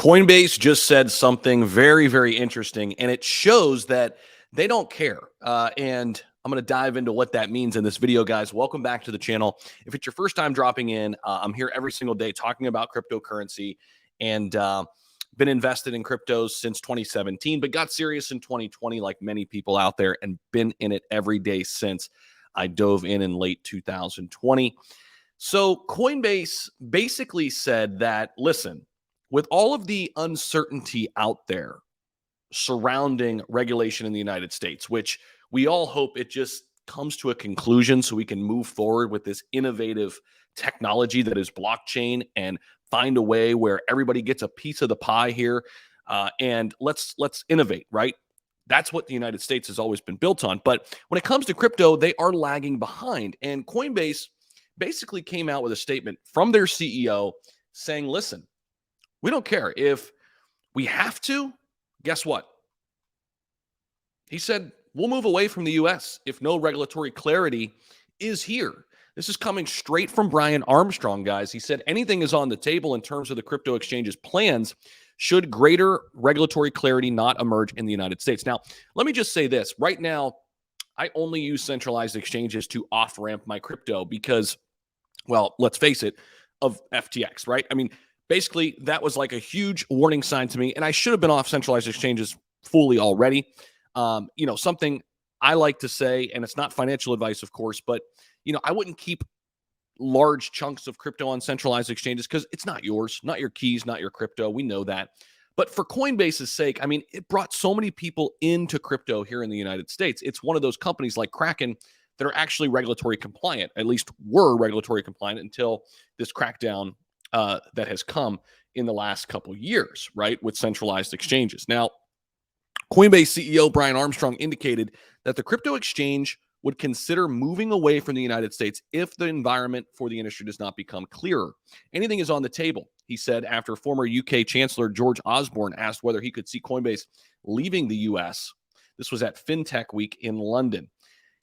Coinbase just said something very, very interesting, and it shows that they don't care. And I'm going to dive into what that means in this video, guys. Welcome back to the channel. If it's your first time dropping in, I'm here every single day talking about cryptocurrency and been invested in cryptos since 2017, but got serious in 2020 like many people out there and been in it every day since. I dove in late 2020. So Coinbase basically said that, listen, with all of the uncertainty out there surrounding regulation in the United States, which we all hope it just comes to a conclusion so we can move forward with this innovative technology that is blockchain and find a way where everybody gets a piece of the pie here. And let's innovate, right? That's what the United States has always been built on. But when it comes to crypto, they are lagging behind. And Coinbase basically came out with a statement from their CEO saying, listen, we don't care. If we have to, guess what? He said, we'll move away from the US if no regulatory clarity is here. This is coming straight from Brian Armstrong, guys. He said anything is on the table in terms of the crypto exchange's plans should greater regulatory clarity not emerge in the United States. Now, let me just say this. Right now, I only use centralized exchanges to off-ramp my crypto because, well, let's face it, of FTX, right? I mean, basically, that was like a huge warning sign to me, and I should have been off centralized exchanges fully already. Something I like to say, and it's not financial advice, of course, but, I wouldn't keep large chunks of crypto on centralized exchanges because it's not yours, not your keys, not your crypto. We know that. But for Coinbase's sake, I mean, it brought so many people into crypto here in the United States. It's one of those companies like Kraken that are actually regulatory compliant, at least were regulatory compliant until this crackdown that has come in the last couple years, right, with centralized exchanges. Now, Coinbase CEO Brian Armstrong indicated that the crypto exchange would consider moving away from the United States if the environment for the industry does not become clearer. Anything is on the table, he said, after former UK Chancellor George Osborne asked whether he could see Coinbase leaving the US. This was at FinTech Week in London.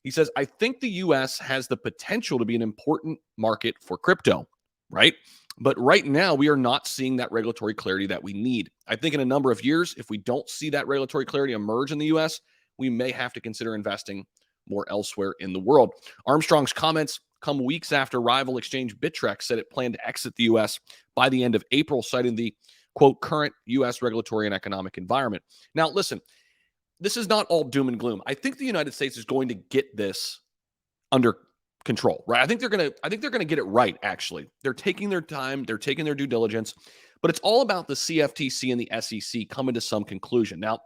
He says, I think the US has the potential to be an important market for crypto, right? But right now, we are not seeing that regulatory clarity that we need. I think in a number of years, if we don't see that regulatory clarity emerge in the US, we may have to consider investing more elsewhere in the world. Armstrong's comments come weeks after rival exchange Bittrex said it planned to exit the US by the end of April, citing the, quote, current US regulatory and economic environment. Now, listen, this is not all doom and gloom. I think the United States is going to get this under control, right? I think they're going to get it right, actually. They're taking their time, they're taking their due diligence, but it's all about the CFTC and the SEC coming to some conclusion. Now,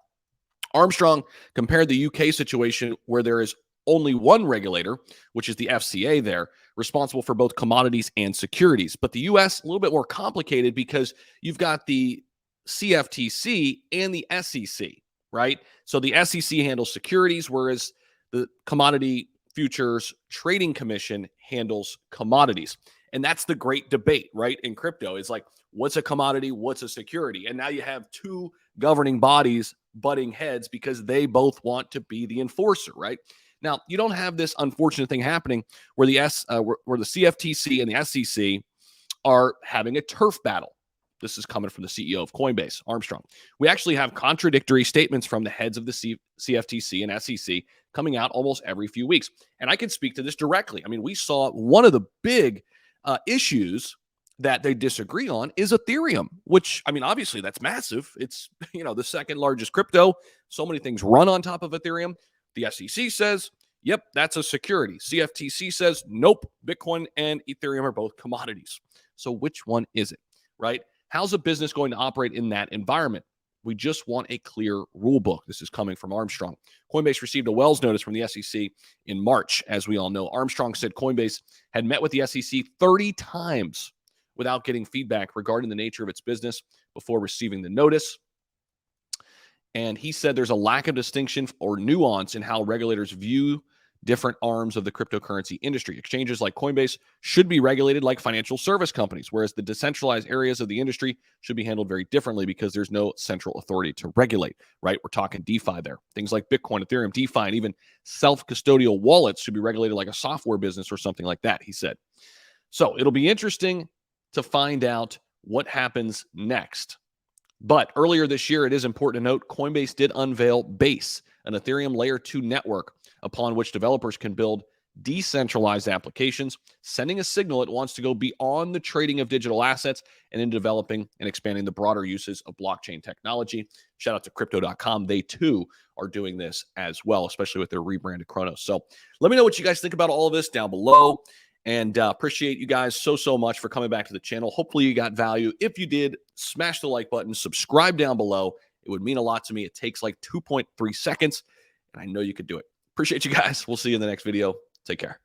Armstrong compared the UK situation where there is only one regulator, which is the FCA there, responsible for both commodities and securities. But the US, a little bit more complicated because you've got the CFTC and the SEC, right? So the SEC handles securities, whereas the Commodity Futures Trading Commission handles commodities. And that's the great debate, right? In crypto, it's like, what's a commodity? What's a security? And now you have two governing bodies butting heads because they both want to be the enforcer, right? Now, you don't have this unfortunate thing happening where the CFTC and the SEC are having a turf battle. This is coming from the CEO of Coinbase, Armstrong. We actually have contradictory statements from the heads of the CFTC and SEC coming out almost every few weeks. And I can speak to this directly. I mean, we saw one of the big issues that they disagree on is Ethereum, which, I mean, obviously that's massive. It's, the second largest crypto. So many things run on top of Ethereum. The SEC says, yep, that's a security. CFTC says, nope, Bitcoin and Ethereum are both commodities. So which one is it, right? How's a business going to operate in that environment? We just want a clear rule book. This is coming from Armstrong. Coinbase received a Wells notice from the SEC in March, as we all know. Armstrong said Coinbase had met with the SEC 30 times without getting feedback regarding the nature of its business before receiving the notice. And he said there's a lack of distinction or nuance in how regulators view different arms of the cryptocurrency industry. Exchanges like Coinbase should be regulated like financial service companies, whereas the decentralized areas of the industry should be handled very differently because there's no central authority to regulate, right? We're talking DeFi there. Things like Bitcoin, Ethereum, DeFi, and even self-custodial wallets should be regulated like a software business or something like that, he said. So it'll be interesting to find out what happens next. But earlier this year, it is important to note, Coinbase did unveil Base, an Ethereum Layer 2 network upon which developers can build decentralized applications, sending a signal it wants to go beyond the trading of digital assets and into developing and expanding the broader uses of blockchain technology. Shout out to crypto.com. They too are doing this as well, especially with their rebranded Chronos. So let me know what you guys think about all of this down below. And appreciate you guys so much for coming back to the channel. Hopefully you got value. If you did, smash the like button, subscribe down below. It would mean a lot to me. It takes like 2.3 seconds, and I know you could do it. Appreciate you guys. We'll see you in the next video. Take care.